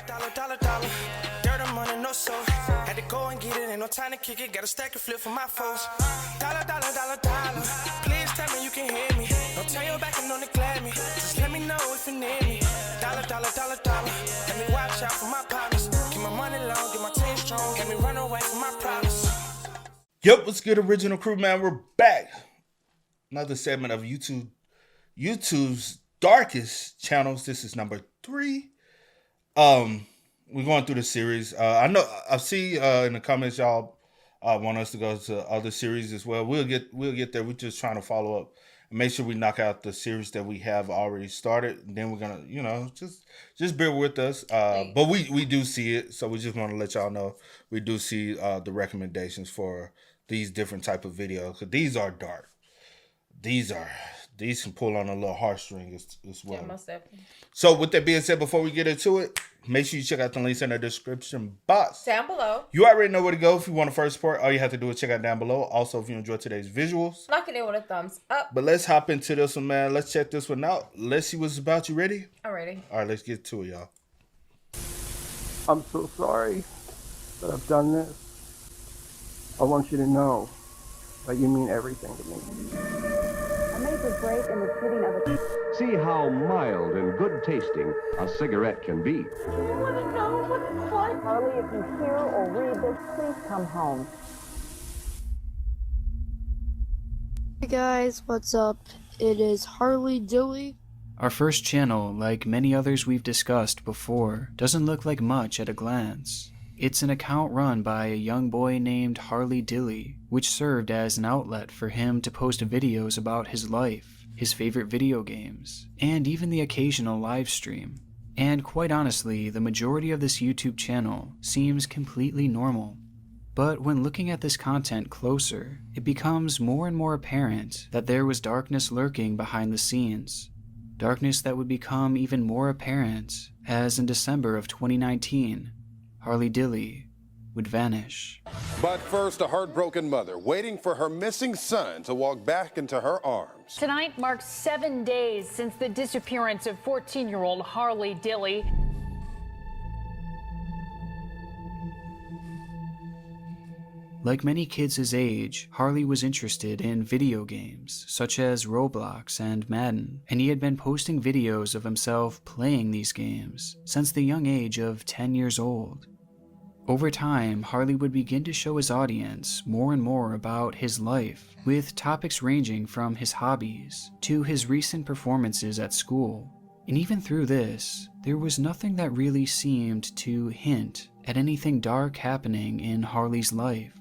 Dollar. Dirt on money, no soul. Had to go and get it, ain't no time to kick it. Got a stack and flip for my foes. Dollar. Please tell me you can hear me. Don't turn your back and don't neglect me. Just let me know if you need me. Dollar. Let me watch out for my partners. Keep my money long, get my team strong. Let me run away from my problems. Yep, what's good, original crew, man? We're back. Another segment of YouTube's darkest channels. This is number 3. We're going through the series. I know I see in the comments y'all want us to go to other series as well. We'll get there. We're just trying to follow up and make sure we knock out the series that we have already started. And then we're gonna, just bear with us. But we do see it, so we just want to let y'all know we do see the recommendations for these different type of videos, because these are dark. These can pull on a little heartstring as well. Yeah, most definitely. So with that being said, before we get into it, make sure you check out the links in the description box. Down below. You already know where to go if you want to first support. All you have to do is check out down below. Also, if you enjoyed today's visuals, knock it in with a thumbs up. But let's hop into this one, man. Let's check this one out. Let's see what it's about. You ready? I'm ready. All right, let's get to it, y'all. I'm so sorry that I've done this. I want you to know that you mean everything to me. A major break in the shooting of a... See how mild and good tasting a cigarette can be. You want to know what it's like? Harley, if you hear or read this, please come home. Hey guys, what's up? It is Harley Dilly. Our first channel, like many others we've discussed before, doesn't look like much at a glance. It's an account run by a young boy named Harley Dilly, which served as an outlet for him to post videos about his life, his favorite video games, and even the occasional live stream. And quite honestly, the majority of this YouTube channel seems completely normal. But when looking at this content closer, it becomes more and more apparent that there was darkness lurking behind the scenes. Darkness that would become even more apparent as in December of 2019, Harley Dilly would vanish. But first, a heartbroken mother waiting for her missing son to walk back into her arms. Tonight marks 7 days since the disappearance of 14-year-old Harley Dilly. Like many kids his age, Harley was interested in video games, such as Roblox and Madden, and he had been posting videos of himself playing these games since the young age of 10 years old. Over time, Harley would begin to show his audience more and more about his life, with topics ranging from his hobbies to his recent performances at school. And even through this, there was nothing that really seemed to hint at anything dark happening in Harley's life.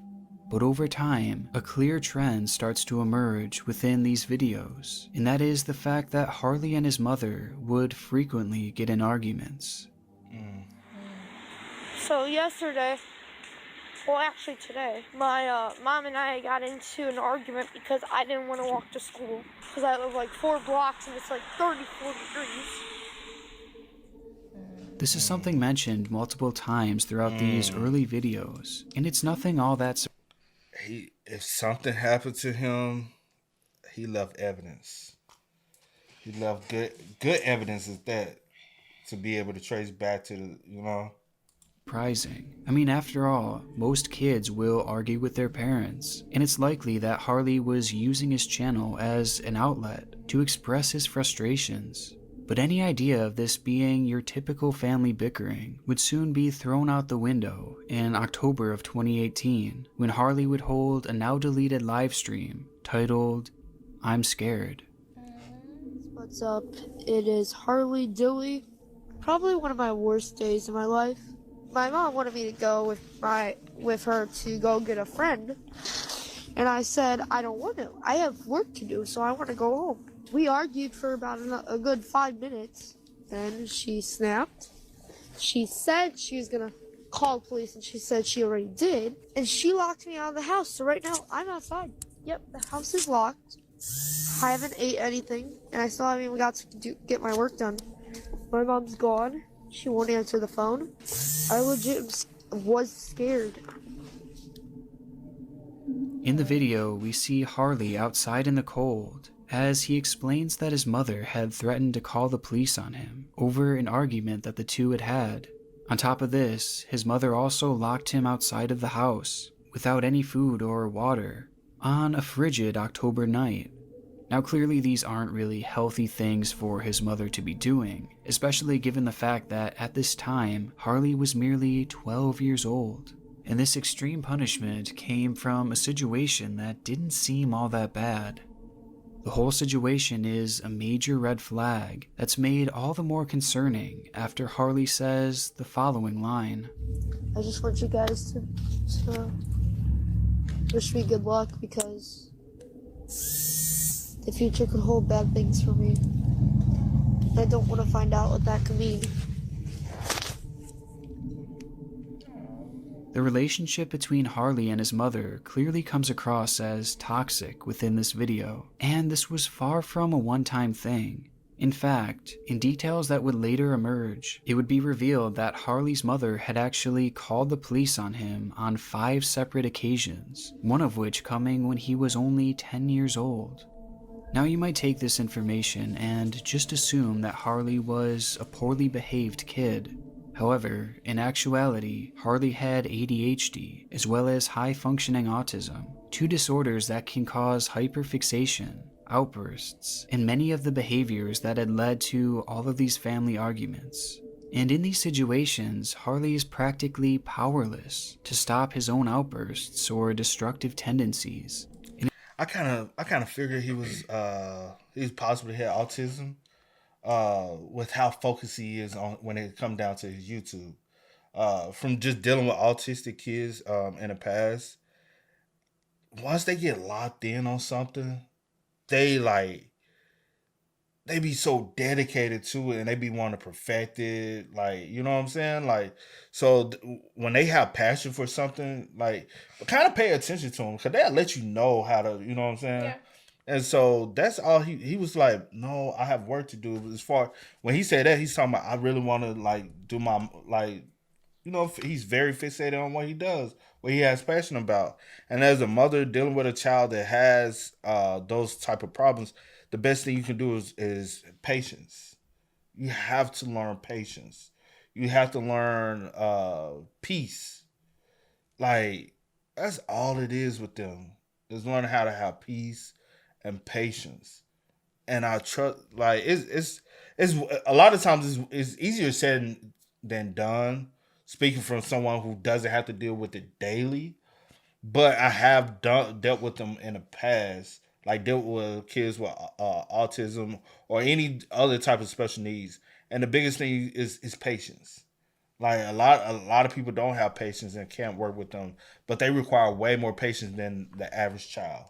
But over time, a clear trend starts to emerge within these videos, and that is the fact that Harley and his mother would frequently get in arguments. So yesterday, well actually today, my mom and I got into an argument because I didn't want to walk to school. Because I live like 4 blocks and it's like 34 degrees. This is something mentioned multiple times throughout these early videos, and it's nothing all that if something happened to him, he left evidence. He left good evidence at that, to be able to trace back to the, surprising. I mean, after all, most kids will argue with their parents, and it's likely that Harley was using his channel as an outlet to express his frustrations. But any idea of this being your typical family bickering would soon be thrown out the window in October of 2018, when Harley would hold a now-deleted live stream titled, "I'm Scared." What's up? It is Harley Dilly. Probably one of my worst days in my life. My mom wanted me to go with her to go get a friend, and I said I don't want to. I have work to do, so I want to go home. We argued for about a good 5 minutes. Then she snapped. She said she was gonna call police, and she said she already did. And she locked me out of the house. So right now I'm outside. Yep, the house is locked. I haven't ate anything, and I still haven't even got to get my work done. My mom's gone. She won't answer the phone. I legit was scared. In the video, we see Harley outside in the cold, as he explains that his mother had threatened to call the police on him over an argument that the two had had. On top of this, his mother also locked him outside of the house, without any food or water, on a frigid October night. Now clearly these aren't really healthy things for his mother to be doing, especially given the fact that at this time, Harley was merely 12 years old. And this extreme punishment came from a situation that didn't seem all that bad. The whole situation is a major red flag that's made all the more concerning after Harley says the following line. I just want you guys to wish me good luck, because the future could hold bad things for me. I don't want to find out what that could mean. The relationship between Harley and his mother clearly comes across as toxic within this video, and this was far from a one-time thing. In fact, in details that would later emerge, it would be revealed that Harley's mother had actually called the police on him on 5 separate occasions, one of which coming when he was only 10 years old. Now you might take this information and just assume that Harley was a poorly behaved kid. However, in actuality, Harley had ADHD as well as high-functioning autism, 2 disorders that can cause hyperfixation, outbursts, and many of the behaviors that had led to all of these family arguments. And in these situations, Harley is practically powerless to stop his own outbursts or destructive tendencies. I kind of figured he possibly had autism, with how focused he is on when it come down to his YouTube. From just dealing with autistic kids in the past, once they get locked in on something, they be so dedicated to it, and they be wanting to perfect it. Like, you know what I'm saying? Like, so when they have passion for something, like, kind of pay attention to them, because they'll let you know how to, you know what I'm saying? Yeah. And so that's all he was like, no, I have work to do. As far, when he said that, he's talking about, I really want to, like, do my, like, you know, he's very fixated on what he does, what he has passion about. And as a mother dealing with a child that has those type of problems, the best thing you can do is patience. You have to learn patience. You have to learn peace. Like, that's all it is with them, is learning how to have peace and patience. And I trust, like, it's a lot of times it's easier said than done, speaking from someone who doesn't have to deal with it daily. But I have dealt with them in the past, like dealt with kids with autism or any other type of special needs. And the biggest thing is patience. Like, a lot of people don't have patience and can't work with them, but they require way more patience than the average child.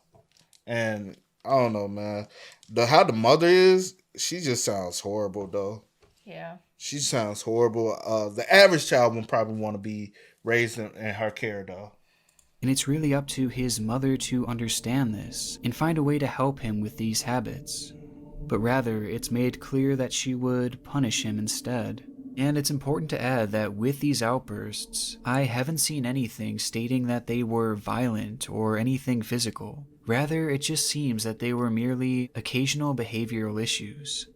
And I don't know, man. How the mother is, she just sounds horrible, though. Yeah. She sounds horrible. The average child would probably want to be raised in her care, though. And it's really up to his mother to understand this and find a way to help him with these habits. But rather, it's made clear that she would punish him instead. And it's important to add that with these outbursts, I haven't seen anything stating that they were violent or anything physical. Rather, it just seems that they were merely occasional behavioral issues.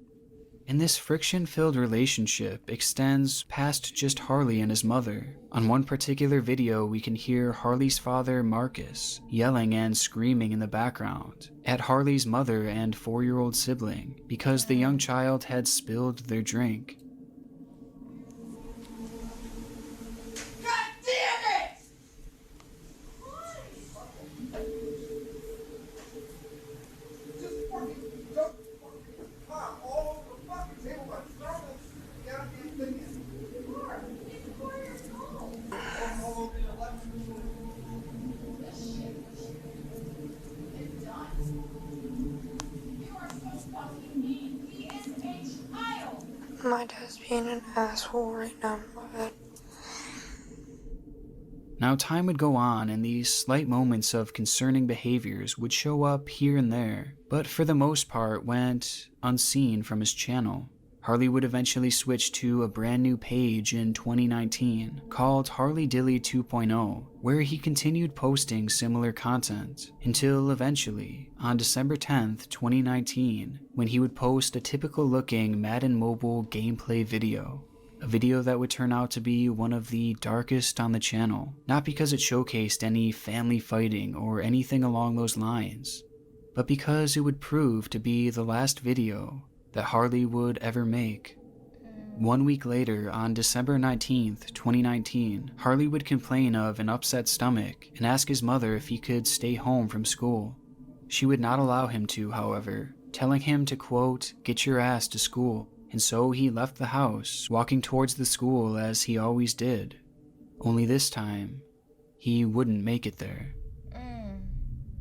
And this friction-filled relationship extends past just Harley and his mother. On one particular video, we can hear Harley's father, Marcus, yelling and screaming in the background at Harley's mother and 4-year-old sibling because the young child had spilled their drink. My dad's being an asshole right now, but... Now time would go on and these slight moments of concerning behaviors would show up here and there, but for the most part went unseen from his channel. Harley would eventually switch to a brand new page in 2019 called Harley Dilly 2.0, where he continued posting similar content until eventually, on December 10th, 2019, when he would post a typical looking Madden Mobile gameplay video. A video that would turn out to be one of the darkest on the channel, not because it showcased any family fighting or anything along those lines, but because it would prove to be the last video that Harley would ever make. 1 week later, on December 19th, 2019, Harley would complain of an upset stomach and ask his mother if he could stay home from school. She would not allow him to, however, telling him to, quote, "get your ass to school," and so he left the house, walking towards the school as he always did. Only this time, he wouldn't make it there.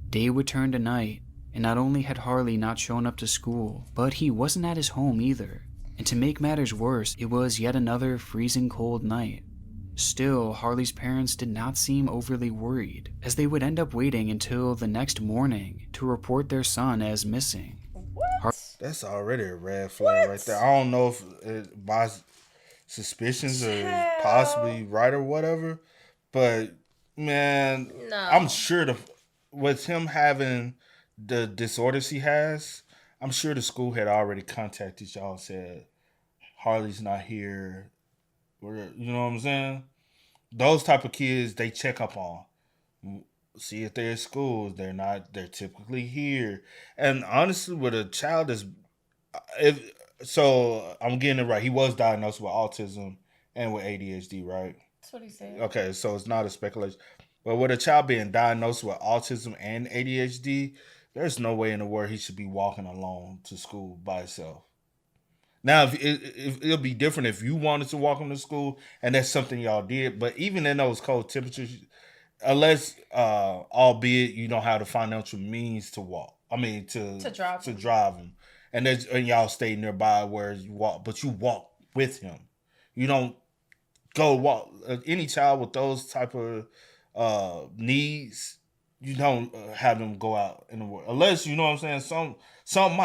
Day would turn to night, and not only had Harley not shown up to school, but he wasn't at his home either. And to make matters worse, it was yet another freezing cold night. Still, Harley's parents did not seem overly worried, as they would end up waiting until the next morning to report their son as missing. That's already a red flag right there. I don't know if my suspicions are possibly right or whatever, but man, I'm sure with him having the disorders he has, I'm sure the school had already contacted y'all and said, Harley's not here. You know what I'm saying? Those type of kids, they check up on. See if they're at school. They're typically here. And honestly, with a child so I'm getting it right. He was diagnosed with autism and with ADHD, right? That's what he said. Okay, so it's not a speculation. But with a child being diagnosed with autism and ADHD, there's no way in the world he should be walking alone to school by himself. Now, if it'll be different if you wanted to walk him to school and that's something y'all did. But even in those cold temperatures, unless, albeit you don't have the financial means to walk, to drive him, and y'all stay nearby where you walk, but you walk with him. You don't go walk. Any child with those type of needs, you don't have them go out in the world, unless, you know what I'm saying. Some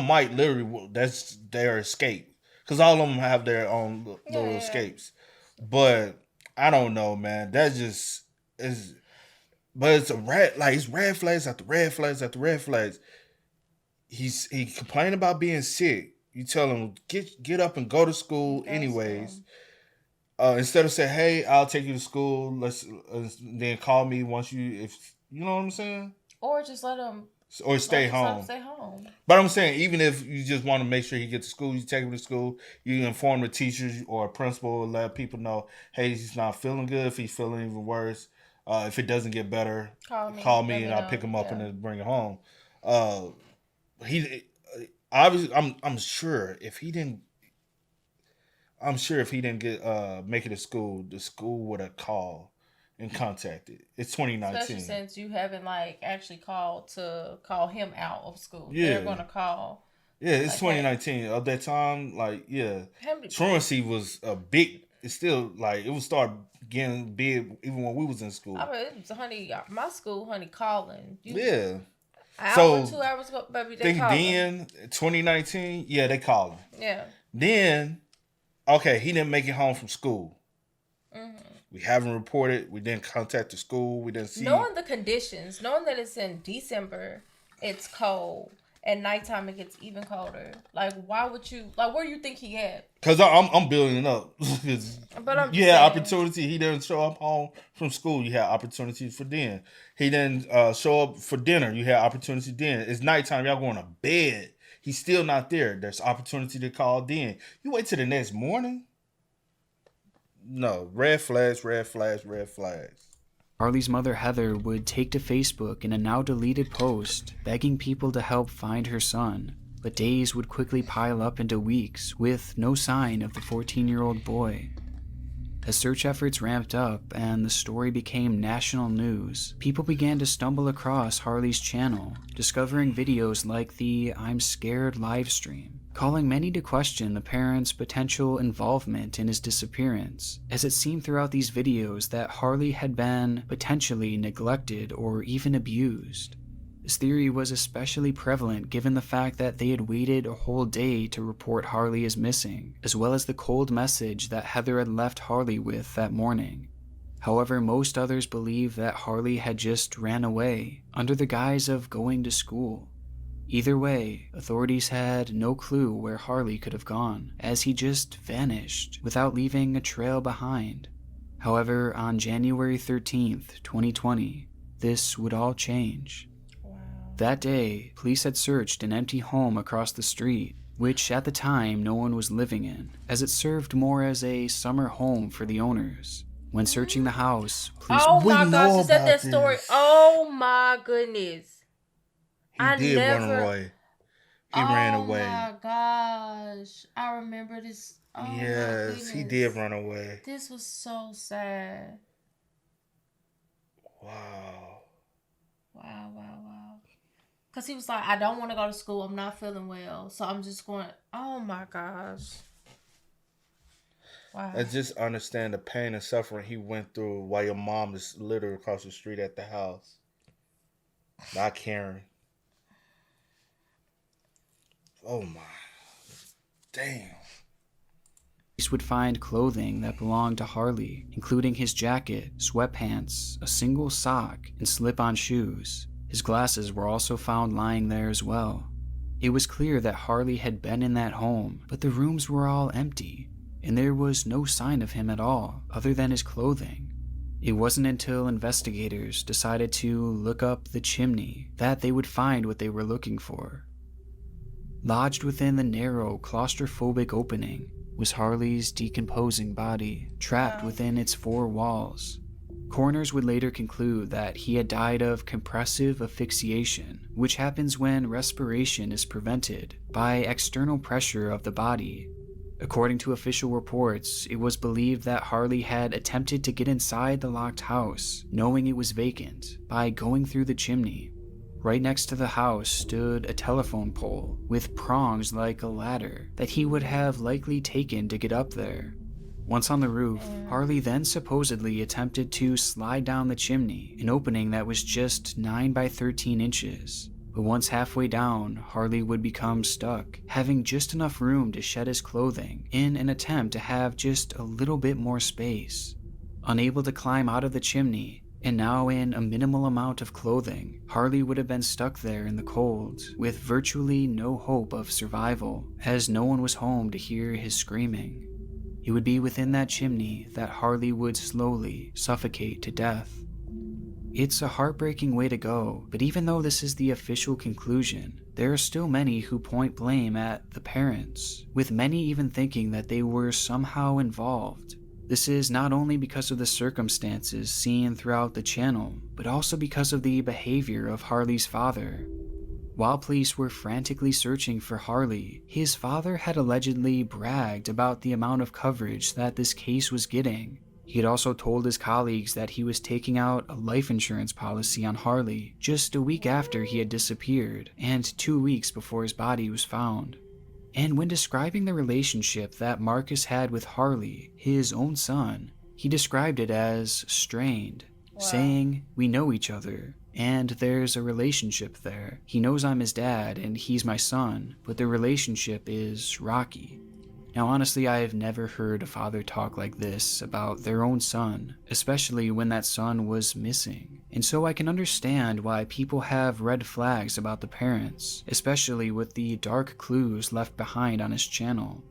might literally, that's their escape, because all of them have their own little escapes. But I don't know, man. That just is. But it's it's red flags after red flags after red flags. He complained about being sick. You tell him get up and go to school anyways. Instead of saying, "Hey, I'll take you to school. Let's then call me once you know what I'm saying." Or just let him. Or stay home. Stay home. But I'm saying, even if you just want to make sure he gets to school, you take him to school, you inform the teachers or principal and let people know, hey, he's not feeling good. If he's feeling even worse, if it doesn't get better, call me and I'll pick him up and then bring him home. He obviously, I'm sure if he didn't get make it to school, the school would have called and contacted. It's 2019. Especially since you haven't actually called to call him out of school. Yeah. They're gonna call. Yeah, it's 2019. At that time, truancy was a big. It's still it would start getting big even when we was in school. It was my school, calling. Yeah. An hour, 2 hours ago, baby, they calling. Then 2019, yeah, they calling. Yeah. Then, okay, he didn't make it home from school. Mm-hmm. We haven't reported. We didn't contact the school. We didn't see. Knowing the conditions, knowing that it's in December, it's cold. At nighttime, it gets even colder. Why would you? Where you think he at? Because I'm building it up. But you had opportunity. He didn't show up home from school. You had opportunity for dinner. He didn't show up for dinner. You had opportunity then. It's nighttime. Y'all going to bed. He's still not there. There's opportunity to call then. You wait till the next morning. No, red flags, red flags, red flags. Harley's mother, Heather, would take to Facebook in a now deleted post, begging people to help find her son, but days would quickly pile up into weeks with no sign of the 14-year-old boy. As search efforts ramped up and the story became national news, people began to stumble across Harley's channel, discovering videos like the I'm Scared livestream, calling many to question the parents' potential involvement in his disappearance, as it seemed throughout these videos that Harley had been potentially neglected or even abused. This theory was especially prevalent given the fact that they had waited a whole day to report Harley as missing, as well as the cold message that Heather had left Harley with that morning. However, most others believed that Harley had just ran away under the guise of going to school. Either way, authorities had no clue where Harley could have gone, as he just vanished without leaving a trail behind. However, on January 13th, 2020, this would all change. Wow. That day, police had searched an empty home across the street, which at the time no one was living in, as it served more as a summer home for the owners. When searching the house, police... Oh my know gosh, is that about story? this. Oh my goodness. He did run away. He ran away. Oh my gosh. I remember this. Oh my Yes, he goodness. did run away. This was so sad. Wow. Wow. Because he was like, I don't want to go to school. I'm not feeling well. So I'm just going, oh my gosh. Wow. I just understand the pain and suffering he went through while your mom is literally across the street at the house. Not caring. Oh my. Damn. Police would find clothing that belonged to Harley, including his jacket, sweatpants, a single sock, and slip-on shoes. His glasses were also found lying there as well. It was clear that Harley had been in that home, but the rooms were all empty, and there was no sign of him at all, other than his clothing. It wasn't until investigators decided to look up the chimney that they would find what they were looking for. Lodged within the narrow, claustrophobic opening was Harley's decomposing body, trapped within its four walls. Coroners would later conclude that he had died of compressive asphyxiation, which happens when respiration is prevented by external pressure of the body. According to official reports, it was believed that Harley had attempted to get inside the locked house, knowing it was vacant, by going through the chimney. Right next to the house stood a telephone pole with prongs like a ladder that he would have likely taken to get up there. Once on the roof, Harley then supposedly attempted to slide down the chimney, an opening that was just 9 by 13 inches. But once halfway down, Harley would become stuck, having just enough room to shed his clothing in an attempt to have just a little bit more space. Unable to climb out of the chimney, and now in a minimal amount of clothing, Harley would have been stuck there in the cold, with virtually no hope of survival, as no one was home to hear his screaming. It would be within that chimney that Harley would slowly suffocate to death. It's a heartbreaking way to go, but even though this is the official conclusion, there are still many who point blame at the parents, with many even thinking that they were somehow involved. This is not only because of the circumstances seen throughout the channel, but also because of the behavior of Harley's father. While police were frantically searching for Harley, his father had allegedly bragged about the amount of coverage that this case was getting. He had also told his colleagues that he was taking out a life insurance policy on Harley just a week after he had disappeared, and 2 weeks before his body was found. And when describing the relationship that Marcus had with Harley, his own son, he described it as strained, saying, "We know each other, and there's a relationship there. He knows I'm his dad, and he's my son, but the relationship is rocky." Now honestly, I have never heard a father talk like this about their own son, especially when that son was missing. And so I can understand why people have red flags about the parents, especially with the dark clues left behind on his channel.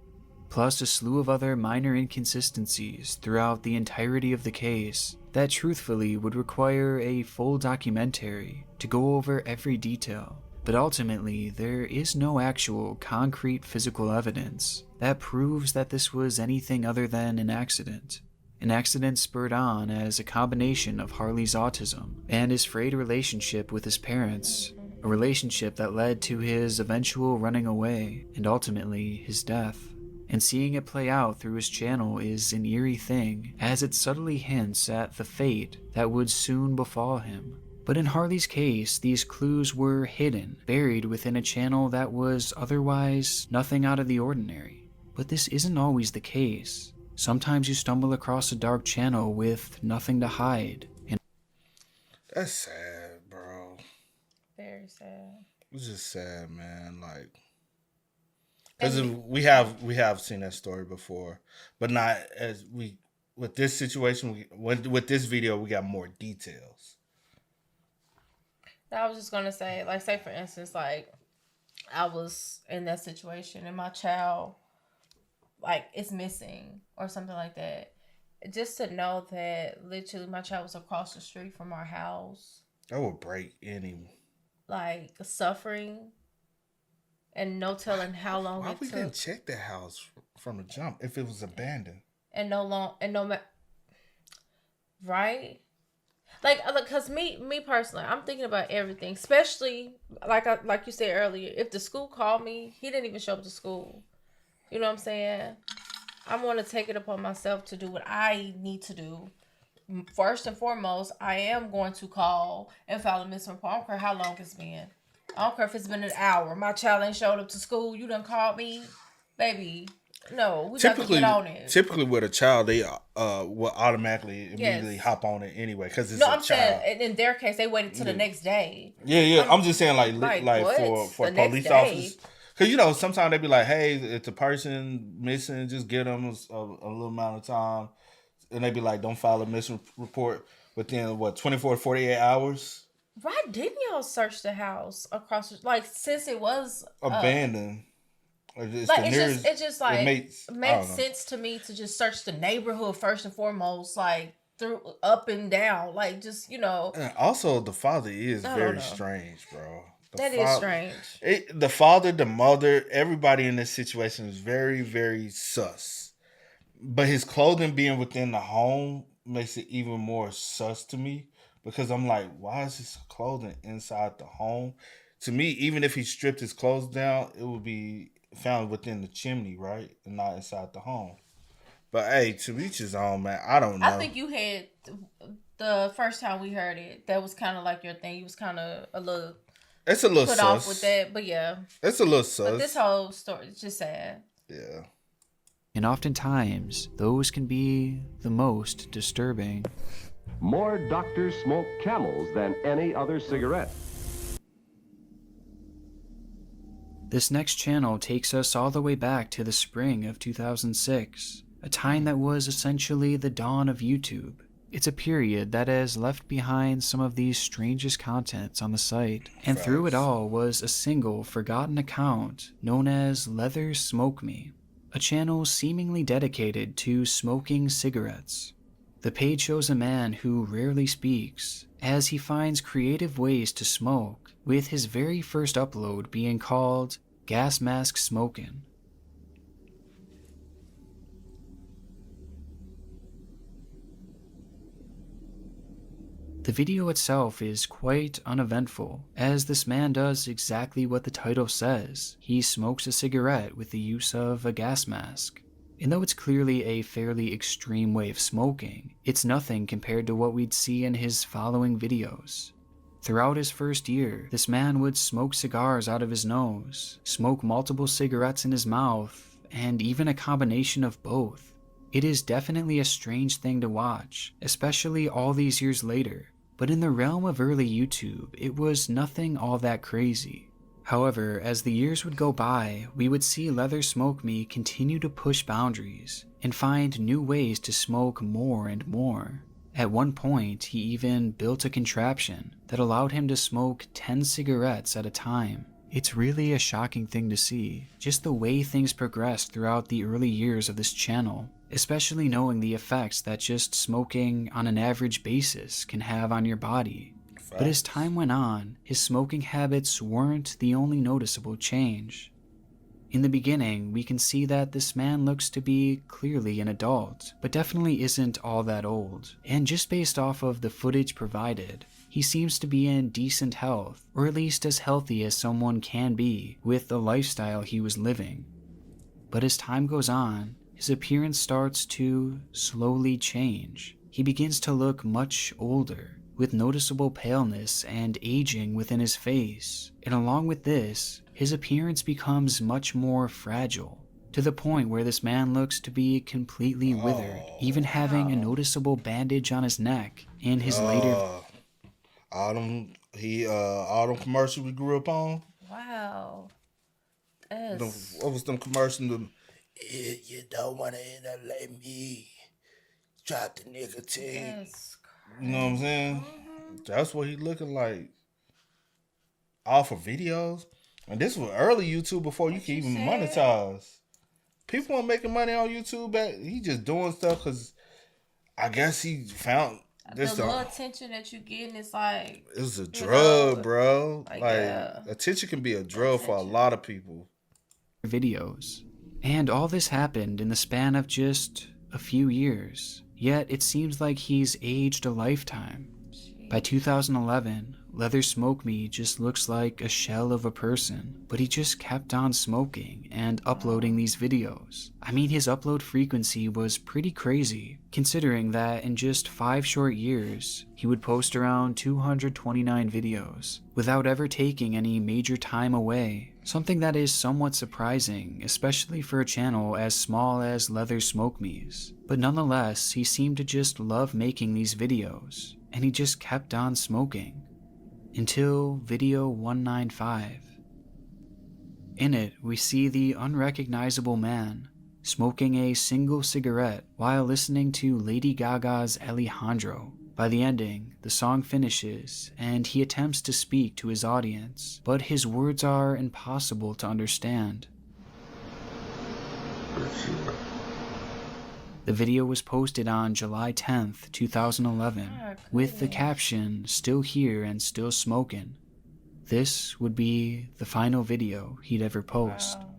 Plus a slew of other minor inconsistencies throughout the entirety of the case that truthfully would require a full documentary to go over every detail. But ultimately, there is no actual concrete physical evidence that proves that this was anything other than an accident. An accident spurred on as a combination of Harley's autism and his frayed relationship with his parents, a relationship that led to his eventual running away and ultimately his death. And seeing it play out through his channel is an eerie thing, as it subtly hints at the fate that would soon befall him. But in Harley's case, these clues were hidden, buried within a channel that was otherwise nothing out of the ordinary. But this isn't always the case. Sometimes you stumble across a dark channel with nothing to hide. And that's sad, bro. Very sad. It's just sad, man. Like, because we have seen that story before, but not as we with this situation. With this video, we got more details. I was just gonna say, like, say for instance, like, I was in that situation and my child, like, is missing or something like that. Just to know that literally my child was across the street from our house. That would break any. Like, suffering and no telling how long Why it we took. didn't check that house from the jump if it was abandoned? And right? Like, cause me personally, I'm thinking about everything, especially like you said earlier. If the school called me, he didn't even show up to school. You know what I'm saying? I'm going to take it upon myself to do what I need to do. First and foremost, I am going to call and file a missing report. I don't care how long it's been. I don't care if it's been an hour. My child ain't showed up to school. You done called me, baby. No, we got to get on it. Typically, with a child, they will automatically immediately hop on it anyway because it's a child. Saying in their case, they waited till the next day. Yeah. I'm just saying, like for the police officers, because sometimes they be like, "Hey, if the person missing, just give them a little amount of time," and they be like, "Don't file a missing report within 24 to 48 hours." Why didn't y'all search the house across? Like, since it was abandoned. It just makes sense to me to just search the neighborhood first and foremost, like through up and down, like just And also, the father is very strange, bro. That is strange. The father, the mother, everybody in this situation is very, very sus. But his clothing being within the home makes it even more sus to me because I'm like, why is his clothing inside the home? To me, even if he stripped his clothes down, it would be found within the chimney, right? And not inside the home. But hey, to each his own, man. I don't know. I think you had the first time we heard it, that was kind of like your thing. You was kind of it's a little put sus off with that, but yeah. It's a little sus. But this whole story is just sad. Yeah. And oftentimes, those can be the most disturbing. More doctors smoke Camels than any other cigarette. This next channel takes us all the way back to the spring of 2006, a time that was essentially the dawn of YouTube. It's a period that has left behind some of the strangest contents on the site, and through it all was a single forgotten account known as Leather Smoke Me, a channel seemingly dedicated to smoking cigarettes. The page shows a man who rarely speaks, as he finds creative ways to smoke, with his very first upload being called Gas Mask Smokin'. The video itself is quite uneventful, as this man does exactly what the title says. He smokes a cigarette with the use of a gas mask. And though it's clearly a fairly extreme way of smoking, it's nothing compared to what we'd see in his following videos. Throughout his first year, this man would smoke cigars out of his nose, smoke multiple cigarettes in his mouth, and even a combination of both. It is definitely a strange thing to watch, especially all these years later, but in the realm of early YouTube, it was nothing all that crazy. However, as the years would go by, we would see Leather Smoke Me continue to push boundaries and find new ways to smoke more and more. At one point, he even built a contraption that allowed him to smoke 10 cigarettes at a time. It's really a shocking thing to see, just the way things progressed throughout the early years of this channel, especially knowing the effects that just smoking on an average basis can have on your body. But as time went on, his smoking habits weren't the only noticeable change. In the beginning, we can see that this man looks to be clearly an adult, but definitely isn't all that old. And just based off of the footage provided, he seems to be in decent health, or at least as healthy as someone can be with the lifestyle he was living. But as time goes on, his appearance starts to slowly change. He begins to look much older, with noticeable paleness and aging within his face, and along with this, his appearance becomes much more fragile, to the point where this man looks to be completely withered, even having a noticeable bandage on his neck. In his later all them commercials we grew up on. Wow. What was them commercials? You don't want to end up like me. Drop the nicotine. You know what I'm saying? That's what he looking like. All for videos. And this was early YouTube before you could even monetize. People weren't making money on YouTube. He just doing stuff because I guess he found this. The little attention that you getting is like... It's a drug, bro. Like yeah. attention can be a drug for a lot of people. Videos. And all this happened in the span of just a few years. Yet it seems like he's aged a lifetime. By 2011, Leather Smoke Me just looks like a shell of a person, but he just kept on smoking and uploading these videos. I mean, his upload frequency was pretty crazy, considering that in just 5 short years, he would post around 229 videos, without ever taking any major time away. Something that is somewhat surprising, especially for a channel as small as Leather Smoke Me's. But nonetheless, he seemed to just love making these videos, and he just kept on smoking. Until video 195. In it, we see the unrecognizable man smoking a single cigarette while listening to Lady Gaga's Alejandro. By the ending, the song finishes, and he attempts to speak to his audience, but his words are impossible to understand. The video was posted on July 10th, 2011, with the caption, "Still here and still smoking." This would be the final video he'd ever post. Wow.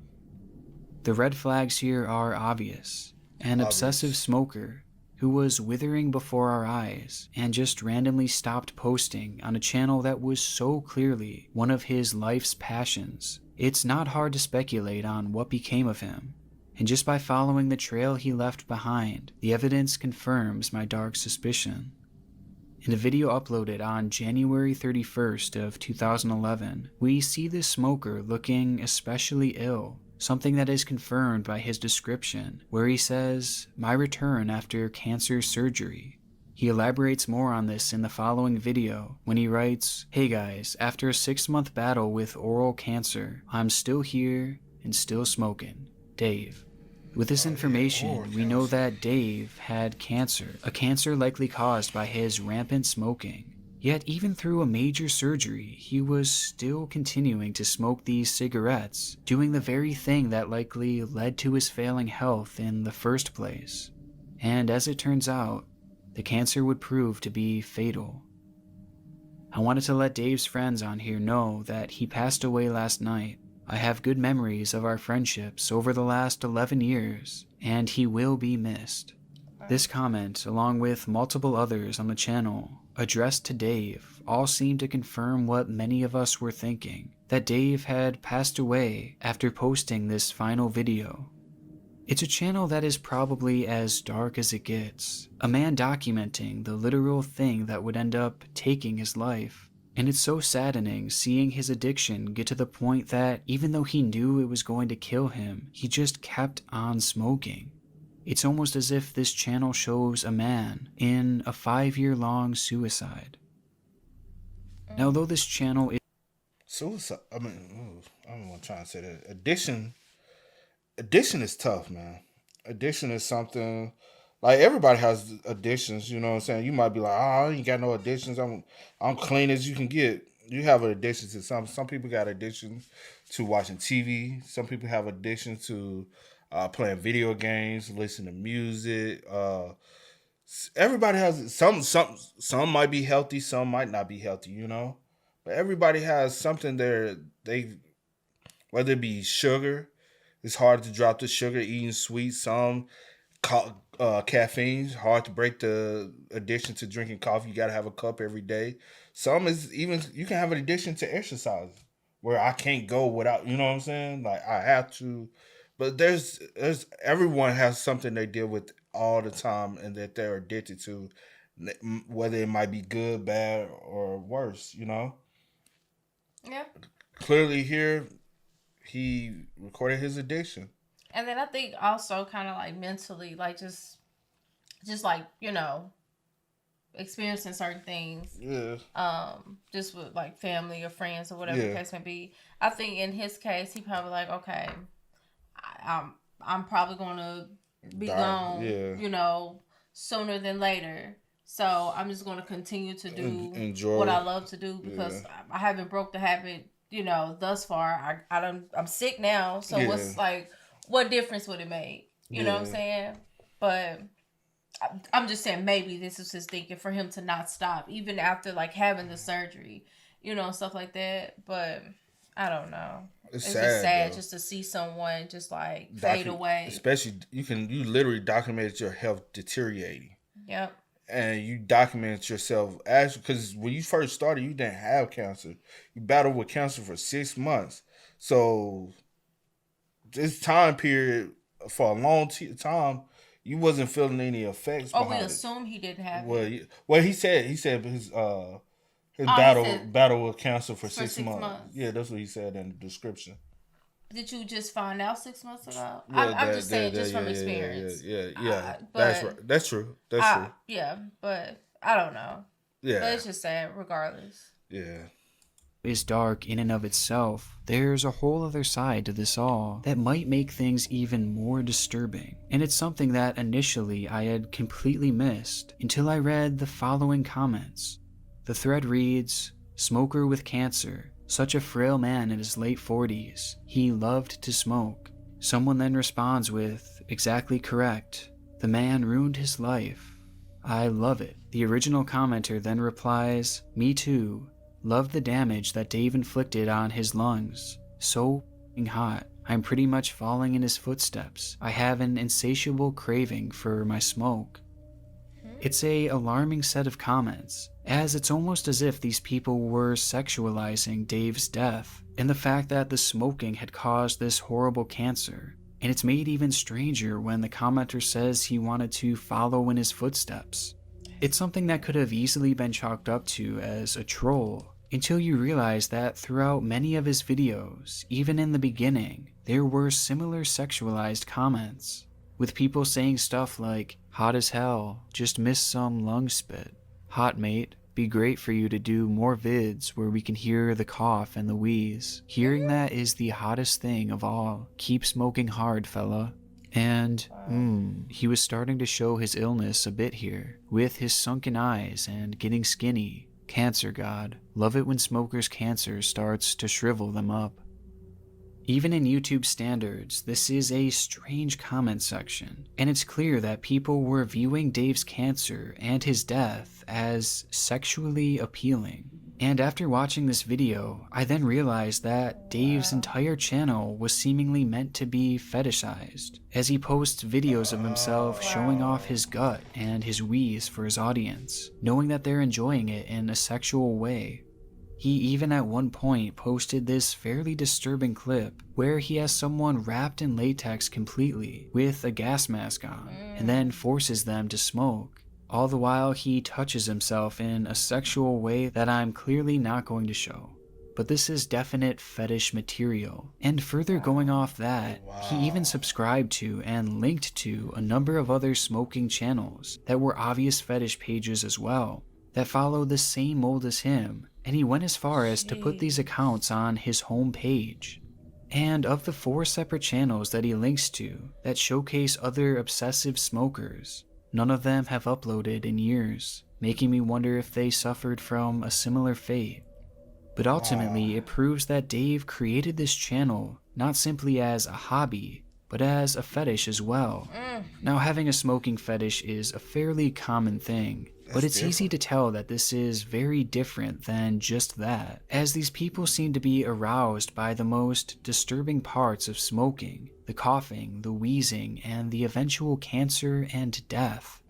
The red flags here are obvious. An obsessive smoker who was withering before our eyes and just randomly stopped posting on a channel that was so clearly one of his life's passions. It's not hard to speculate on what became of him. And just by following the trail he left behind, the evidence confirms my dark suspicion. In a video uploaded on January 31st of 2011, we see this smoker looking especially ill, something that is confirmed by his description, where he says, "My return after cancer surgery." He elaborates more on this in the following video when he writes, "Hey guys, after a 6-month battle with oral cancer, I'm still here and still smoking. Dave." With this information, we know that Dave had cancer, a cancer likely caused by his rampant smoking. Yet even through a major surgery, he was still continuing to smoke these cigarettes, doing the very thing that likely led to his failing health in the first place. And as it turns out, the cancer would prove to be fatal. I wanted to let Dave's friends on here know that he passed away last night. I have good memories of our friendships over the last 11 years, and he will be missed. This comment, along with multiple others on the channel, addressed to Dave, all seem to confirm what many of us were thinking, that Dave had passed away after posting this final video. It's a channel that is probably as dark as it gets, a man documenting the literal thing that would end up taking his life. And it's so saddening seeing his addiction get to the point that even though he knew it was going to kill him, he just kept on smoking. It's almost as if this channel shows a man in a 5-year-long suicide. Now, though this channel is... Suicide, I don't want to try and say that. Addiction is tough, man. Addiction is something... Like, everybody has addictions, you know what I'm saying? You might be like, I ain't got no addictions. I'm clean as you can get. You have an addiction to something. Some people got addiction to watching TV. Some people have addiction to playing video games, listening to music. Everybody has some might be healthy, some might not be healthy, you know? But everybody has something there. Whether it be sugar, it's hard to drop the sugar, eating sweets. Some caffeine, hard to break the addiction to drinking coffee. You got to have a cup every day. Some is even, you can have an addiction to exercise where I can't go without, you know what I'm saying? Like, I have to. But there's everyone has something they deal with all the time and that they're addicted to, whether it might be good, bad, or worse, you know? Yeah. Clearly here, he recorded his addiction. And then I think also kind of like mentally, like just like, you know, experiencing certain things. Yeah. Just with like family or friends or whatever the case may be. I think in his case, he probably like, okay, I'm probably going to be gone, you know, sooner than later. So I'm just going to continue to do what I love to do because I haven't broke the habit, thus far, I'm sick now. So what's like, what difference would it make? You know what I'm saying? But I'm just saying maybe this is his thinking for him to not stop even after like having the surgery, stuff like that. But I don't know. It's sad, just sad though. just to see someone just like fade away. Especially you literally documented your health deteriorating. Yep. And you documented yourself actually, because when you first started, you didn't have cancer. You battled with cancer for 6 months. So this time period for a long time, you wasn't feeling any effects. Oh, we assume he didn't have it. Well, he said his battle with cancer for 6 months. Yeah, that's what he said in the description. Did you just find out 6 months ago? I'm just saying, just from experience. Yeah. That's right. That's true. That's true. Yeah, but I don't know. Yeah. But it's just sad regardless. Yeah. Is dark in and of itself, there's a whole other side to this all that might make things even more disturbing. And it's something that initially I had completely missed until I read the following comments. The thread reads, "Smoker with cancer. Such a frail man in his late 40s. He loved to smoke." Someone then responds with, "Exactly correct. The man ruined his life. I love it." The original commenter then replies, "Me too. Love the damage that Dave inflicted on his lungs. So f***ing hot. I'm pretty much following in his footsteps. I have an insatiable craving for my smoke." It's a alarming set of comments, as it's almost as if these people were sexualizing Dave's death and the fact that the smoking had caused this horrible cancer. And it's made even stranger when the commenter says he wanted to follow in his footsteps. It's something that could have easily been chalked up to as a troll, until you realize that throughout many of his videos, even in the beginning, there were similar sexualized comments, with people saying stuff like, "Hot as hell, just missed some lung spit. Hot mate, be great for you to do more vids where we can hear the cough and the wheeze. Hearing that is the hottest thing of all. Keep smoking hard, fella." And, he was starting to show his illness a bit here, with his sunken eyes and getting skinny. Cancer god. Love it when smokers' cancer starts to shrivel them up. Even in YouTube standards, this is a strange comment section, and it's clear that people were viewing Dave's cancer and his death as sexually appealing. And after watching this video, I then realized that Dave's entire channel was seemingly meant to be fetishized, as he posts videos of himself showing off his gut and his wheeze for his audience, knowing that they're enjoying it in a sexual way. He even at one point posted this fairly disturbing clip where he has someone wrapped in latex completely with a gas mask on and then forces them to smoke. All the while he touches himself in a sexual way that I'm clearly not going to show. But this is definite fetish material. And further going off that, he even subscribed to and linked to a number of other smoking channels that were obvious fetish pages as well, that follow the same mold as him, and he went as far as to put these accounts on his home page. And of the 4 separate channels that he links to that showcase other obsessive smokers, none of them have uploaded in years, making me wonder if they suffered from a similar fate. But ultimately, it proves that Dave created this channel not simply as a hobby, but as a fetish as well. Now, having a smoking fetish is a fairly common thing, but it's easy to tell that this is very different than just that, as these people seem to be aroused by the most disturbing parts of smoking, the coughing, the wheezing, and the eventual cancer and death.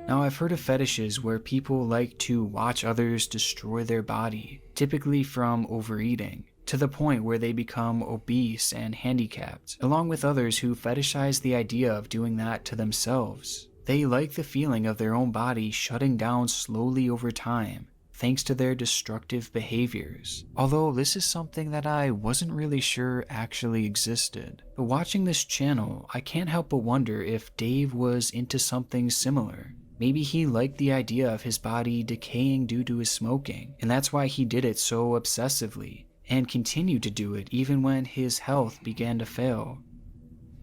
Now, I've heard of fetishes where people like to watch others destroy their body, typically from overeating, to the point where they become obese and handicapped, along with others who fetishize the idea of doing that to themselves. They like the feeling of their own body shutting down slowly over time, thanks to their destructive behaviors. Although this is something that I wasn't really sure actually existed. But watching this channel, I can't help but wonder if Dave was into something similar. Maybe he liked the idea of his body decaying due to his smoking, and that's why he did it so obsessively, and continued to do it even when his health began to fail.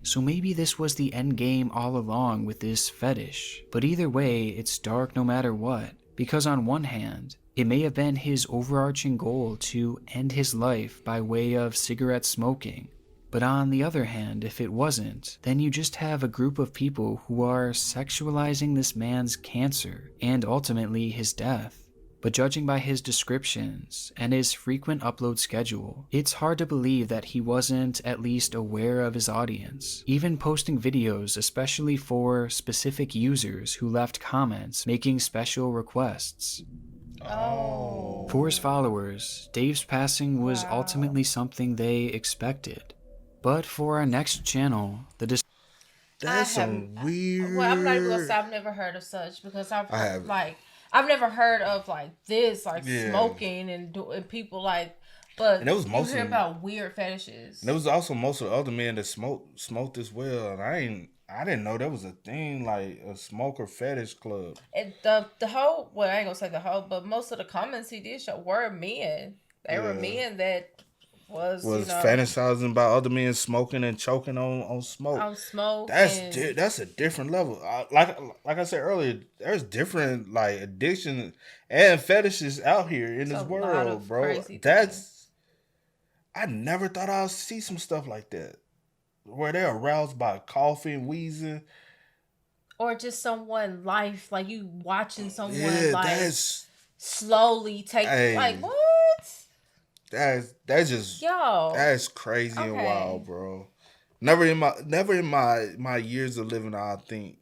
So maybe this was the end game all along with this fetish, but either way, it's dark no matter what, because on one hand, It may have been his overarching goal to end his life by way of cigarette smoking. But on the other hand, if it wasn't, then you just have a group of people who are sexualizing this man's cancer and ultimately his death. But judging by his descriptions and his frequent upload schedule, it's hard to believe that he wasn't at least aware of his audience, even posting videos especially for specific users who left comments making special requests. Oh. For his followers, Dave's passing was ultimately something they expected. But for our next channel, That's some weird. Well, I'm not even gonna say I've never heard of such, because I've never heard of like this, like smoking and people like. But and it was you mostly hear about weird fetishes. And there was also most of the other men that smoked as well, and I didn't know there was a thing like a smoker fetish club. And the whole, well, I ain't gonna say the whole, but most of the comments he did show were men. They were men that was fantasizing about other men smoking and choking on smoke. On smoke. That's a different level. Like I said earlier, there's different like addiction and fetishes out here in this world, bro. I never thought I'd see some stuff like that, where they're aroused by coughing, wheezing, or just someone life, like you watching someone slowly take like what? That's just that's crazy and wild, bro. Never in my years of living, I think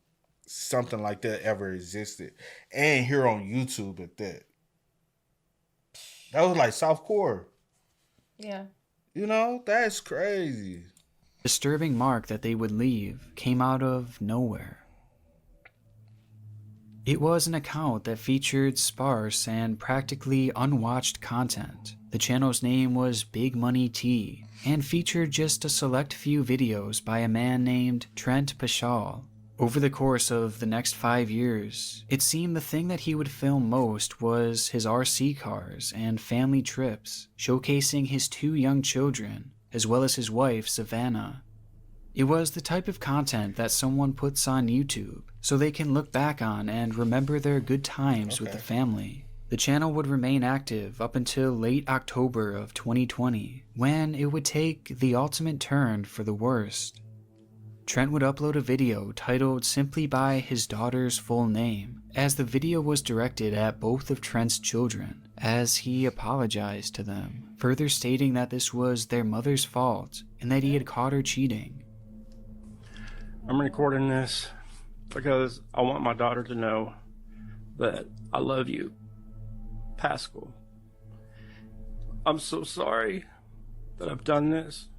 something like that ever existed, and here on YouTube at that. That was like softcore. Yeah. You know, that's crazy. Disturbing mark that they would leave came out of nowhere. It was an account that featured sparse and practically unwatched content. The channel's name was Big Money T and featured just a select few videos by a man named Trent Pashal. Over the course of the next 5 years, it seemed the thing that he would film most was his RC cars and family trips, showcasing his 2 young children, as well as his wife, Savannah. It was the type of content that someone puts on YouTube so they can look back on and remember their good times with the family. The channel would remain active up until late October of 2020, when it would take the ultimate turn for the worst. Trent would upload a video titled simply by his daughter's full name, as the video was directed at both of Trent's children, as he apologized to them, further stating that this was their mother's fault and that he had caught her cheating. I'm recording this because I want my daughter to know that I love you, Pascal. I'm so sorry that I've done this.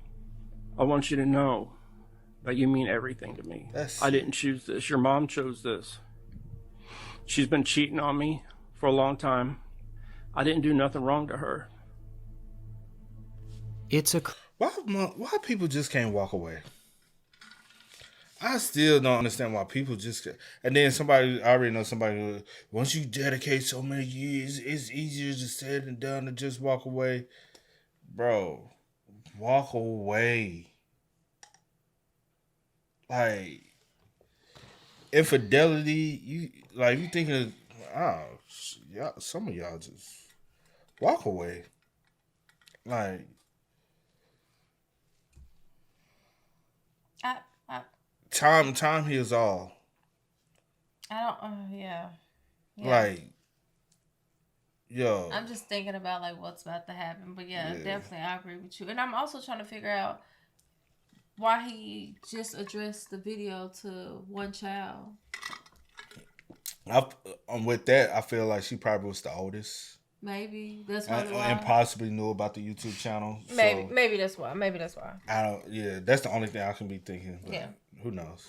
I want you to know that you mean everything to me. I didn't choose this. Your mom chose this. She's been cheating on me for a long time. I didn't do nothing wrong to her. Why people just can't walk away? I still don't understand why people just... And then I already know somebody, once you dedicate so many years, it's easier to said than done to just walk away. Bro, walk away. Like, infidelity, you thinking, some of y'all just walk away. Like, time heals all. I don't. Yeah. Like, yo. I'm just thinking about like what's about to happen, but definitely I agree with you, and I'm also trying to figure out why he just addressed the video to one child. With that, I feel like she probably was the oldest. Maybe that's probably why. And possibly knew about the YouTube channel. Maybe that's why. I don't. Yeah, that's the only thing I can be thinking. But who knows?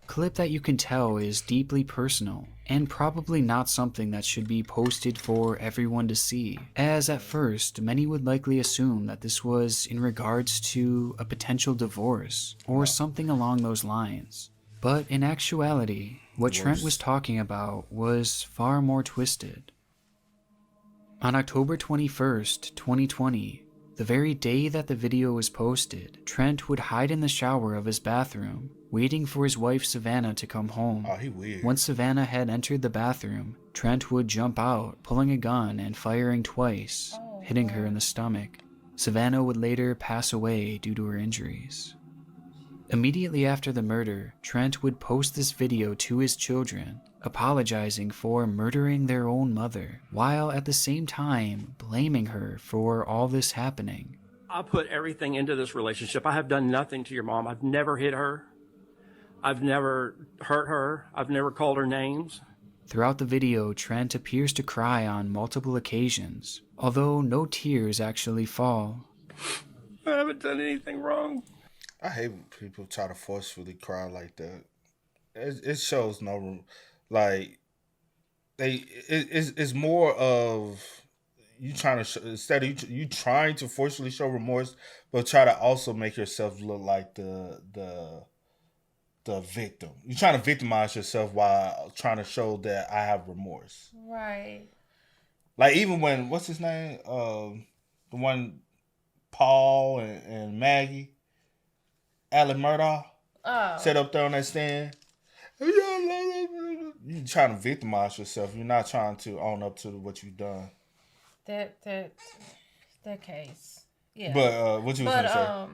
Clip that you can tell is deeply personal and probably not something that should be posted for everyone to see, as at first many would likely assume that this was in regards to a potential divorce or something along those lines. But in actuality, what Trent was talking about was far more twisted. On October 21st, 2020, The very day that the video was posted, Trent would hide in the shower of his bathroom, waiting for his wife Savannah to come home. Oh, he weird. Once Savannah had entered the bathroom, Trent would jump out, pulling a gun and firing twice, hitting her in the stomach. Savannah would later pass away due to her injuries. Immediately after the murder, Trent would post this video to his children, apologizing for murdering their own mother, while at the same time blaming her for all this happening. I put everything into this relationship. I have done nothing to your mom. I've never hit her. I've never hurt her. I've never called her names. Throughout the video, Trent appears to cry on multiple occasions, although no tears actually fall. I haven't done anything wrong. I hate when people try to forcefully cry like that. It shows no, like, it's more of you trying to instead of you trying to forcefully show remorse, but try to also make yourself look like the victim. You're trying to victimize yourself while trying to show that I have remorse. Right. Like even when what's his name, the one Paul and Maggie. Alan Murdaugh set up there on that stand. You're trying to victimize yourself. You're not trying to own up to what you've done. That case. Yeah. But what you was gonna say?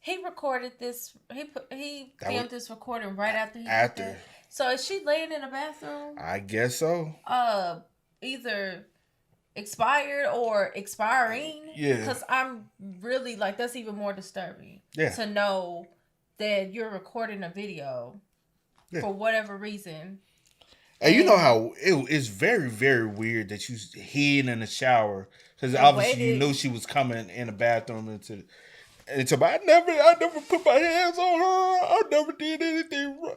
He recorded this. He filmed this recording right after he did After. that. So is she laying in a bathroom? I guess so. Either expired or expiring. Yeah. Because I'm really like, that's even more disturbing. Yeah. To know that you're recording a video for whatever reason. And you know how it's very, very weird that you hid in the shower because obviously you knew she was coming in the bathroom into I never put my hands on her. I never did anything wrong.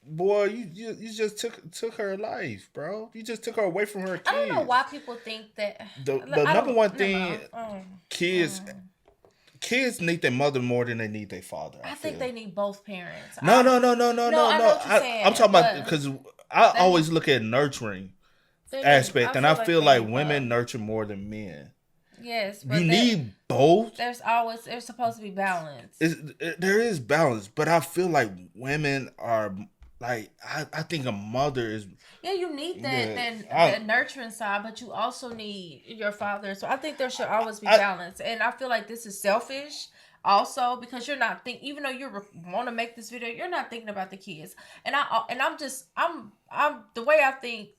Boy, you just took her life, bro. You just took her away from her kids. I don't know why people think that. The number one thing, kids need their mother more than they need their father. I think they need both parents. No. I know what you're saying, I'm talking about because I always look at nurturing aspect, and I feel like women nurture more than men. Yes, but you need both. There's supposed to be balance. There is balance, but I feel like women are like I think a mother is. Yeah, you need that nurturing side, but you also need your father. So I think there should always be balance, and I feel like this is selfish. Also, because you're not even though you want to make this video, you're not thinking about the kids. And I'm the way I think.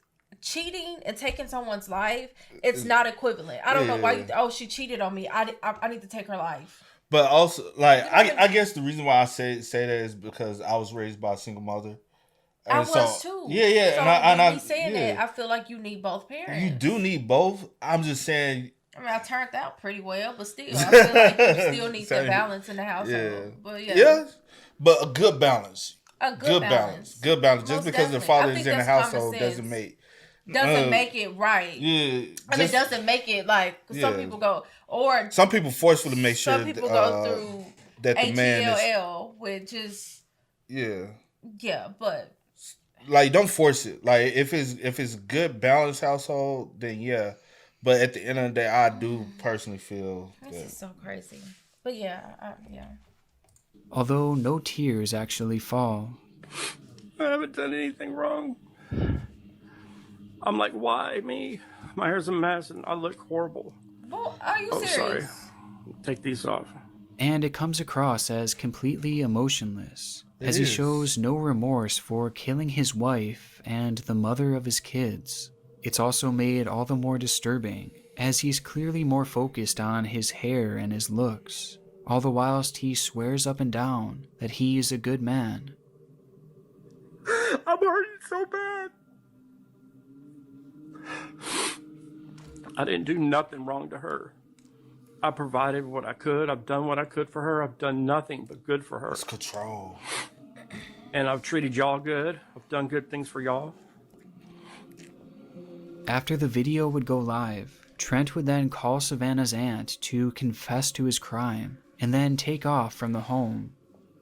Cheating and taking someone's life, it's not equivalent. I don't know why she cheated on me. I need to take her life. But also, like, I guess the reason why I say that is because I was raised by a single mother. I was too. Yeah. So that, I feel like you need both parents. You do need both. I'm just saying. I mean, I turned out pretty well, but still, I feel like you still need the balance in the household. But but a good balance. Good balance. Good balance. Just because the father is in the household doesn't make it right. Yeah. I mean, doesn't make it like some people go or some people forcefully make sure some people go through that the man is which is but like don't force it. Like if it's a good balanced household, then but at the end of the day, I do personally feel this is so crazy. But Although no tears actually fall. I haven't done anything wrong. I'm like, why me? My hair's a mess and I look horrible. Well, are you serious? Sorry. Take these off. And it comes across as completely emotionless, as he shows no remorse for killing his wife and the mother of his kids. It's also made all the more disturbing, as he's clearly more focused on his hair and his looks, all the whilst he swears up and down that he is a good man. I'm hurting so bad. I didn't do nothing wrong to her. I provided what I could. I've done what I could for her. I've done nothing but good for her. It's control. And I've treated y'all good. I've done good things for y'all. After the video would go live, Trent would then call Savannah's aunt to confess to his crime and then take off from the home.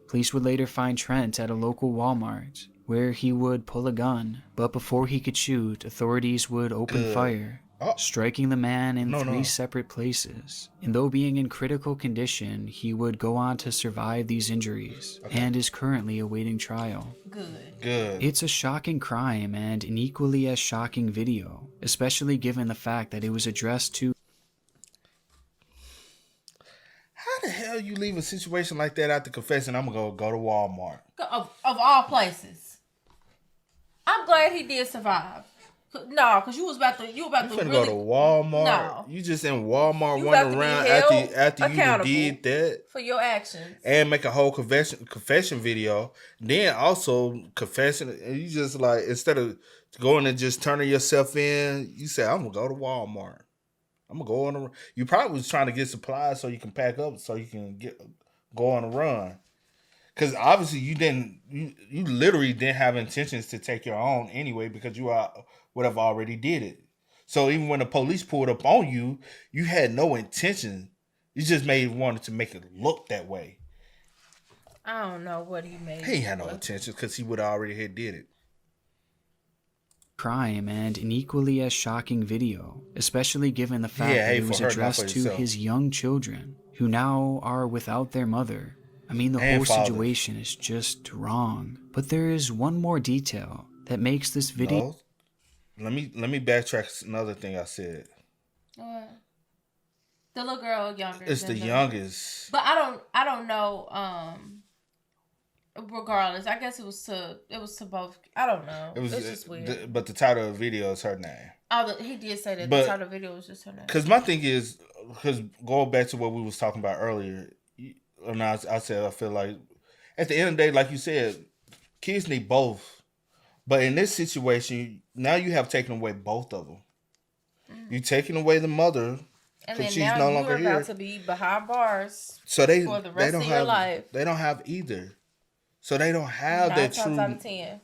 Police would later find Trent at a local Walmart, where he would pull a gun, but before he could shoot, authorities would open fire. striking the man in three separate places. And though being in critical condition, he would go on to survive these injuries and is currently awaiting trial. Good. It's a shocking crime and an equally as shocking video, especially given the fact that it was addressed to. How the hell you leave a situation like that after confessing? I'm gonna go to Walmart. Of all places. I'm glad he did survive. No, because you finna go to Walmart. No. You just in Walmart You running about to be around held after you done did that for your actions and make a whole confession video. Then also confessing, and you just like instead of going and just turning yourself in, you say I'm gonna go to Walmart. I'm gonna go on a. You probably was trying to get supplies so you can pack up so you can go on a run. Because obviously you literally didn't have intentions to take your own anyway because you would have already did it. So even when the police pulled up on you, you had no intention. You just wanted to make it look that way. I don't know what he made. He had no intention because he would have already had did it. Crime and an equally as shocking video, especially given the fact that it was addressed to his young children who now are without their mother. I mean, the whole situation is just wrong. But there is one more detail that makes this video. No. Let me backtrack another thing I said. The little girl younger. It's the youngest. But I don't know. Regardless, I guess it was to both. I don't know. It was just weird. But the title of the video is her name. He did say that the title of the video was just her name. Because my thing is, going back to what we was talking about earlier, and I said I feel like at the end of the day, like you said, kids need both. But in this situation, now you have taken away both of them. You're taking away the mother because she's no longer here. You're about to be behind bars for the rest of your life. They don't have either. So they don't have that true. 9 times out of 10.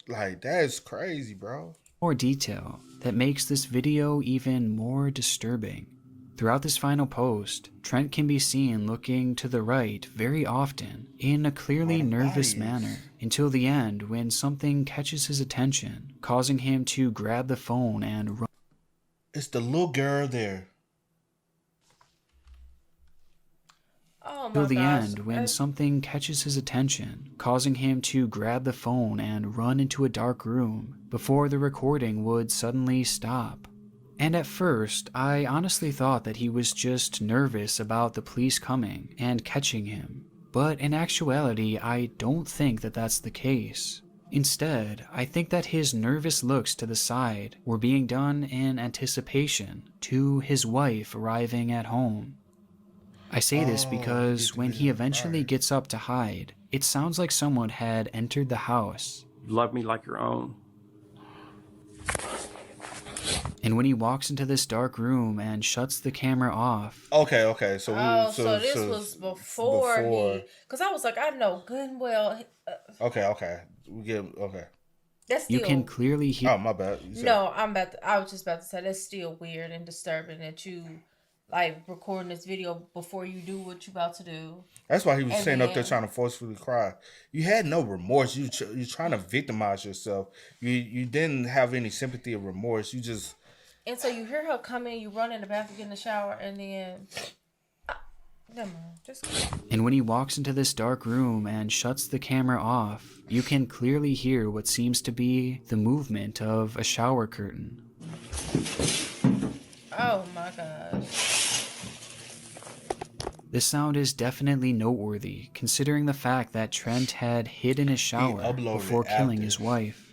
Like, that's crazy, bro. More detail that makes this video even more disturbing. Throughout this final post, Trent can be seen looking to the right very often in a clearly nervous manner until the end when something catches his attention, causing him to grab the phone and run. It's the little girl there. Oh my Till the gosh. end when something catches his attention, causing him to grab the phone and run into a dark room before the recording would suddenly stop. And at first, I honestly thought that he was just nervous about the police coming and catching him. But in actuality, I don't think that that's the case. Instead, I think that his nervous looks to the side were being done in anticipation to his wife arriving at home. I say this because when he eventually gets up to hide, it sounds like someone had entered the house. You love me like your own. And when he walks into this dark room and shuts the camera off. Okay. So this was before he. Because I was like, I know good and well. Okay. We get okay. That's still, you can clearly hear. Oh, my bad. No, I was just about to say that's still weird and disturbing that you like recording this video before you do what you about to do. That's why he was sitting up there trying to forcefully cry. You had no remorse. You're trying to victimize yourself. You didn't have any sympathy or remorse. You just. And so you hear her come in, you run in the bathroom, get in the shower, and then. Never mind. And when he walks into this dark room and shuts the camera off, you can clearly hear what seems to be the movement of a shower curtain. Oh my gosh. This sound is definitely noteworthy, considering the fact that Trent had hid in his shower before killing his wife.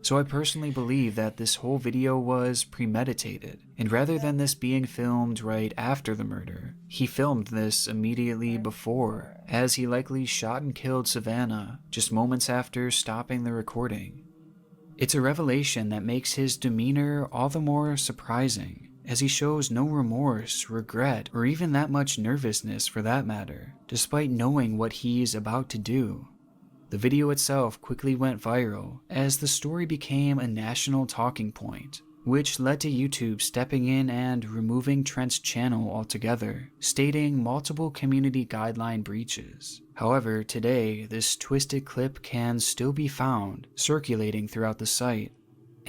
So I personally believe that this whole video was premeditated, and rather than this being filmed right after the murder, he filmed this immediately before, as he likely shot and killed Savannah just moments after stopping the recording. It's a revelation that makes his demeanor all the more surprising, as he shows no remorse, regret, or even that much nervousness for that matter, despite knowing what he's about to do. The video itself quickly went viral, as the story became a national talking point, which led to YouTube stepping in and removing Trent's channel altogether, stating multiple community guideline breaches. However, today, this twisted clip can still be found, circulating throughout the site.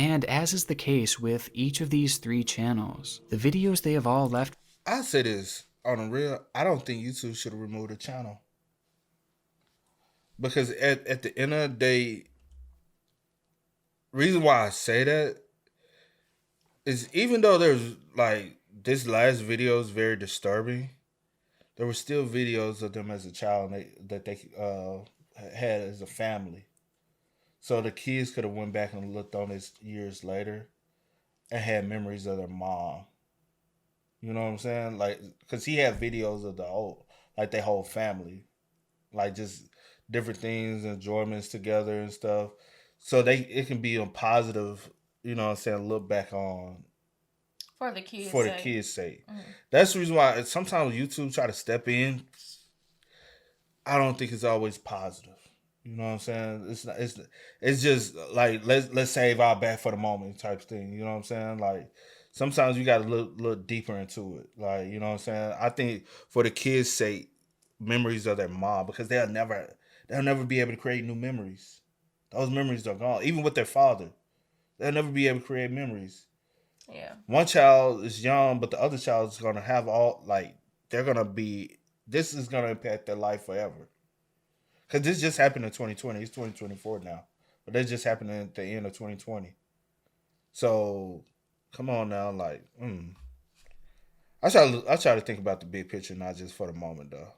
And as is the case with each of these 3 channels, the videos they have all left. I say this on a real, I don't think YouTube should have removed the channel. Because at the end of the day, reason why I say that is even though there's like this last video is very disturbing, there were still videos of them as a child that they had as a family. So the kids could have went back and looked on this years later and had memories of their mom. You know what I'm saying? Like, because he had videos of their whole family. Like, just different things, enjoyments together and stuff. So it can be a positive, you know what I'm saying, look back on. For the kids' For sake. the kids' sake. Mm-hmm. That's the reason why sometimes YouTube try to step in. I don't think it's always positive. You know what I'm saying? It's just like let's save our back for the moment type thing. You know what I'm saying? Like sometimes you got to look deeper into it. Like, you know what I'm saying? I think for the kids' sake, memories of their mom, because they'll never be able to create new memories. Those memories are gone. Even with their father, they'll never be able to create memories. Yeah. One child is young, but the other child is gonna have this is gonna impact their life forever. Because this just happened in 2020. It's 2024 now. But that just happened at the end of 2020. So, come on now. Like, I try to think about the big picture, not just for the moment, though.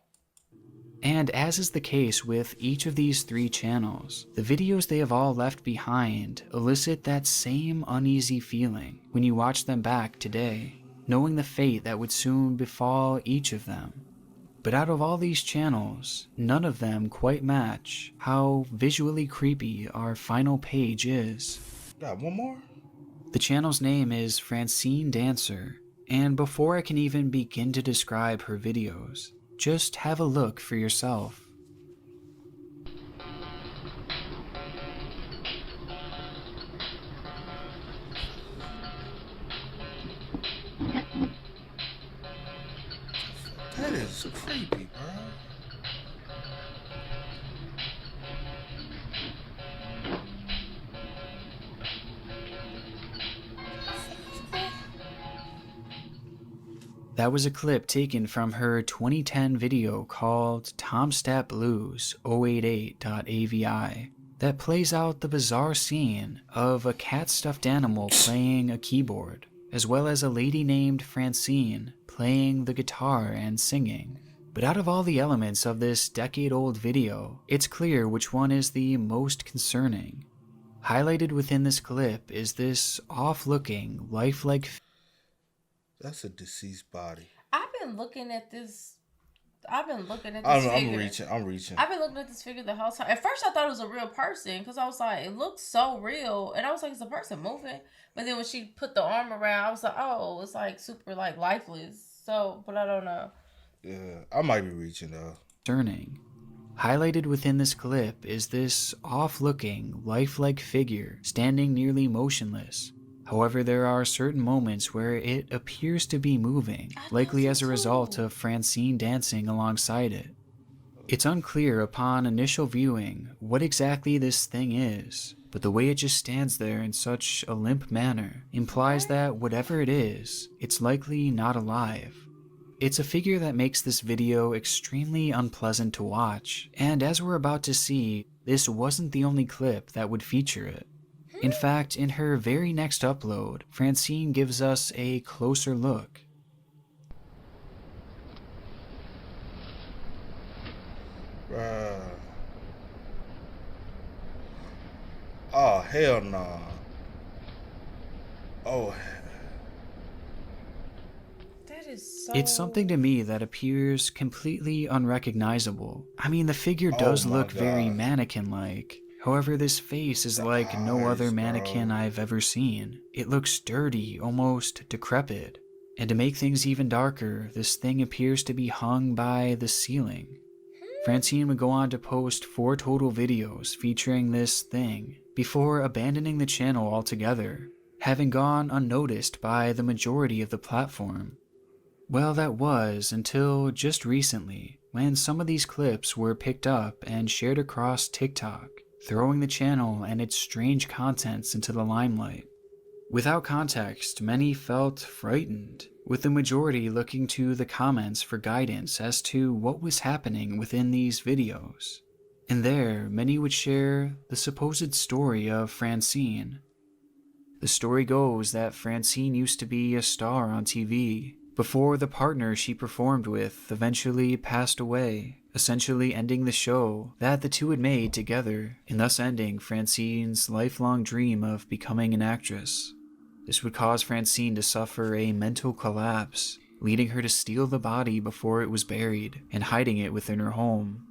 And as is the case with each of these 3 channels, the videos they have all left behind elicit that same uneasy feeling when you watch them back today, knowing the fate that would soon befall each of them. But out of all these channels, none of them quite match how visually creepy our final page is. Got one more? The channel's name is Francine Dancer, and before I can even begin to describe her videos, just have a look for yourself. That is creepy, bro. That was a clip taken from her 2010 video called Tomstat Blues 088.avi that plays out the bizarre scene of a cat stuffed animal playing a keyboard, as well as a lady named Francine playing the guitar and singing. But out of all the elements of this decade-old video, it's clear which one is the most concerning. Highlighted within this clip is this off-looking, lifelike. That's a deceased body. I've been looking at this figure. I'm reaching. I've been looking at this figure the whole time. At first, I thought it was a real person because I was like, it looks so real, and I was like, it's a person moving. But then when she put the arm around, I was like, oh, it's like super like lifeless. So, but I don't know. Yeah, I might be reaching though. Concerning. Highlighted within this clip is this off-looking, lifelike figure standing nearly motionless. However, there are certain moments where it appears to be moving, likely as a result of Francine dancing alongside it. It's unclear upon initial viewing what exactly this thing is, but the way it just stands there in such a limp manner implies that whatever it is, it's likely not alive. It's a figure that makes this video extremely unpleasant to watch, and as we're about to see, this wasn't the only clip that would feature it. In fact, in her very next upload, Francine gives us a closer look. Oh, hell no. Oh. That is so... It's something to me that appears completely unrecognizable. I mean, the figure does look very mannequin-like. However, this face is like no other mannequin I've ever seen. It looks dirty, almost decrepit. And to make things even darker, this thing appears to be hung by the ceiling. Francine would go on to post 4 total videos featuring this thing, before abandoning the channel altogether, having gone unnoticed by the majority of the platform. Well, that was until just recently, when some of these clips were picked up and shared across TikTok, throwing the channel and its strange contents into the limelight. Without context, many felt frightened, with the majority looking to the comments for guidance as to what was happening within these videos. And there, many would share the supposed story of Francine. The story goes that Francine used to be a star on TV before the partner she performed with eventually passed away, essentially ending the show that the two had made together, and thus ending Francine's lifelong dream of becoming an actress. This would cause Francine to suffer a mental collapse, leading her to steal the body before it was buried and hiding it within her home.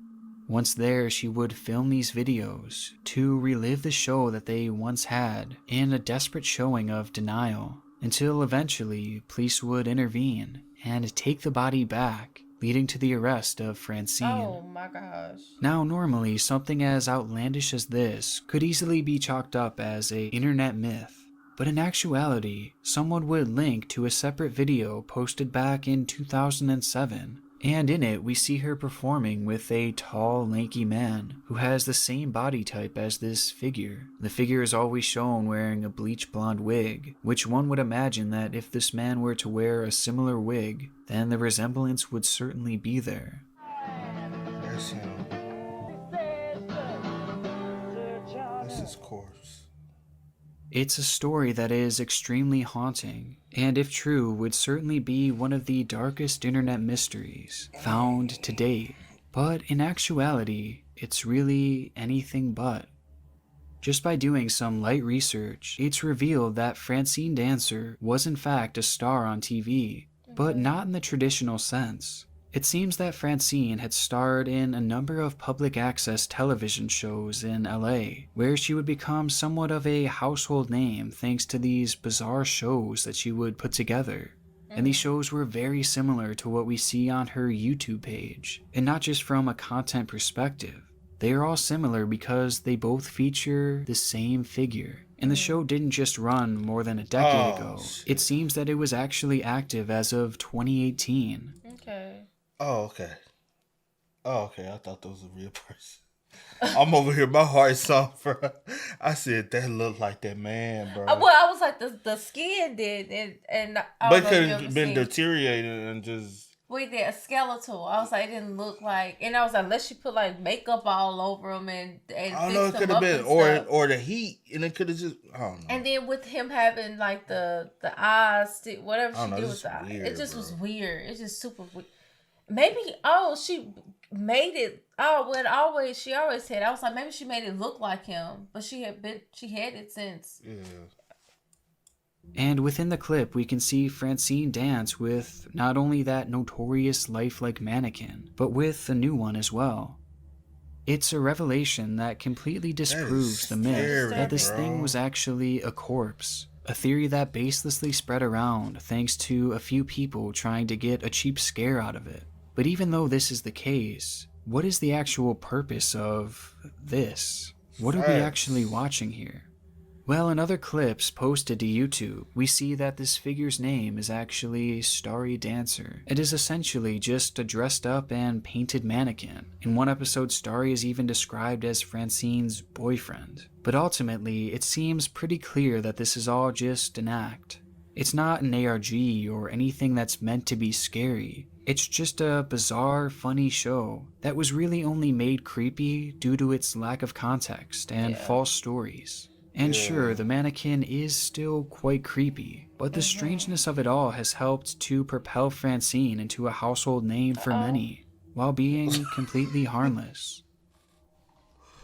Once there, she would film these videos to relive the show that they once had in a desperate showing of denial, until eventually police would intervene and take the body back, leading to the arrest of Francine. Oh my gosh. Now, normally, something as outlandish as this could easily be chalked up as an internet myth, but in actuality, someone would link to a separate video posted back in 2007, and in it we see her performing with a tall, lanky man who has the same body type as this figure. The figure is always shown wearing a bleach blonde wig, which one would imagine that if this man were to wear a similar wig, then the resemblance would certainly be there. That's him. That's his corpse. It's a story that is extremely haunting, and if true, would certainly be one of the darkest internet mysteries found to date. But in actuality, it's really anything but. Just by doing some light research, it's revealed that Francine Dancer was in fact a star on TV, but not in the traditional sense. It seems that Francine had starred in a number of public access television shows in LA, where she would become somewhat of a household name thanks to these bizarre shows that she would put together. And these shows were very similar to what we see on her YouTube page, and not just from a content perspective. They are all similar because they both feature the same figure. And the show didn't just run more than a decade ago. It seems that it was actually active as of 2018. Okay. Oh, okay. Oh, okay. I thought that was a real person. I'm over here. My heart sunk, bro. I said that looked like that man, bro. Well, I was like, the skin did, and I But it don't know could if you have ever been seen- deteriorated and just. We did a skeletal. I was like, it didn't look like, and I was like, unless she put like makeup all over him and I don't know. It fixed could him have up been, and stuff. or the heat, and it could have just. I don't know. And then with him having like the eyes, whatever I she don't know, did it's with the eye, weird, it just bro. was weird. It's just super weird. Maybe she made it. She always said. I was like, maybe she made it look like him, but she had it since. Yeah. And within the clip, we can see Francine dance with not only that notorious lifelike mannequin, but with a new one as well. It's a revelation that completely disproves the myth scary, that this bro. thing was actually a corpse. A theory that baselessly spread around thanks to a few people trying to get a cheap scare out of it. But even though this is the case, what is the actual purpose of this? What are we actually watching here? Well, in other clips posted to YouTube, we see that this figure's name is actually Starry Dancer. It is essentially just a dressed up and painted mannequin. In one episode, Starry is even described as Francine's boyfriend. But ultimately, it seems pretty clear that this is all just an act. It's not an ARG or anything that's meant to be scary. It's just a bizarre, funny show that was really only made creepy due to its lack of context and false stories. And sure, the mannequin is still quite creepy, but the strangeness of it all has helped to propel Francine into a household name for many, while being completely harmless.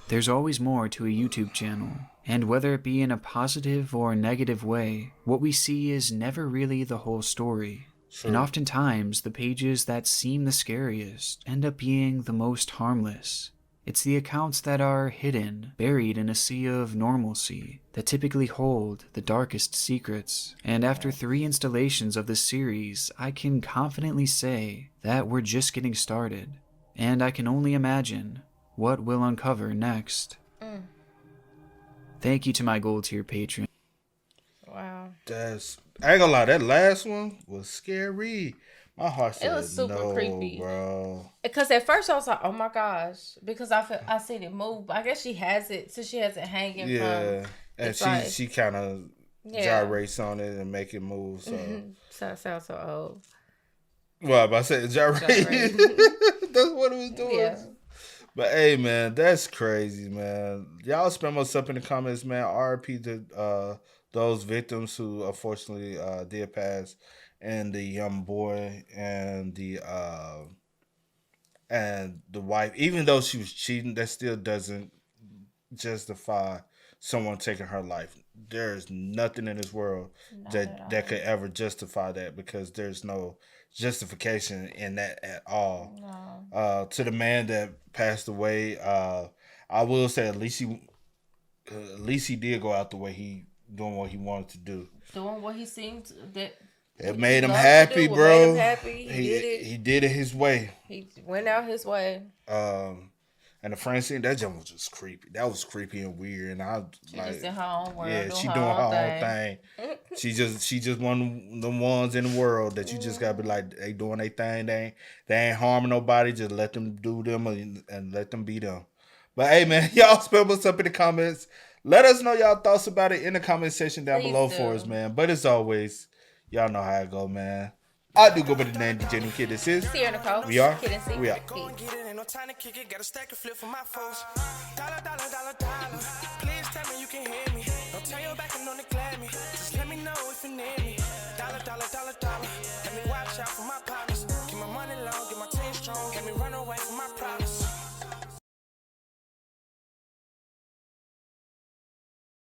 There's always more to a YouTube channel, and whether it be in a positive or negative way, what we see is never really the whole story. True. And oftentimes, the pages that seem the scariest end up being the most harmless. It's the accounts that are hidden, buried in a sea of normalcy, that typically hold the darkest secrets. And after 3 installations of this series, I can confidently say that we're just getting started. And I can only imagine what we'll uncover next. Thank you to my gold tier patron. Wow. I ain't gonna lie, that last one was scary. My heart said It was super no, creepy. bro. Because at first I was like, oh my gosh, because I seen it move. I guess she has it, so she has it hanging Yeah, from. and it's like- she kind of gyrates on it and make it move. So sounds so old. Well, if I said gyrate, that's what it was doing. Yeah. But hey, man, that's crazy, man. Y'all spam us up in the comments, man. RIP to those victims who unfortunately did pass, and the young boy and the wife. Even though she was cheating, that still doesn't justify someone taking her life. There's nothing in this world that could ever justify that, because there's no justification in that at all. No. To the man that passed away, I will say at least he did go out the way he doing what he wanted to do. Doing what he seemed that it made him happy, bro. Made him happy. He did it. He did it his way. He went out his way. And the Francine, that jump was just creepy. That was creepy and weird. And I she just in her own world. Yeah, she doing her own thing. She just one of the ones in the world that you just gotta be like, they doing their thing. They ain't harming nobody. Just let them do them and let them be them. But hey, man, y'all spam us up in the comments. Let us know y'all thoughts about it in the comment section down below for us, man. But as always, y'all know how it go, man. I do go by the name DJ New Kid. This is Sierra Nicole. We are. Kid and C. We are. Go and get it, ain't no time to kick it. Got a stack of flip for my folks. Dollar, dollar, dollar, dollar. Please tell me you can hear me. Don't turn your back and don't neglect me. Just let me know if you need me. Dollar, dollar, dollar, dollar. Let me watch out for my partners. Keep my money long, get my team strong. Let me run away from my problems.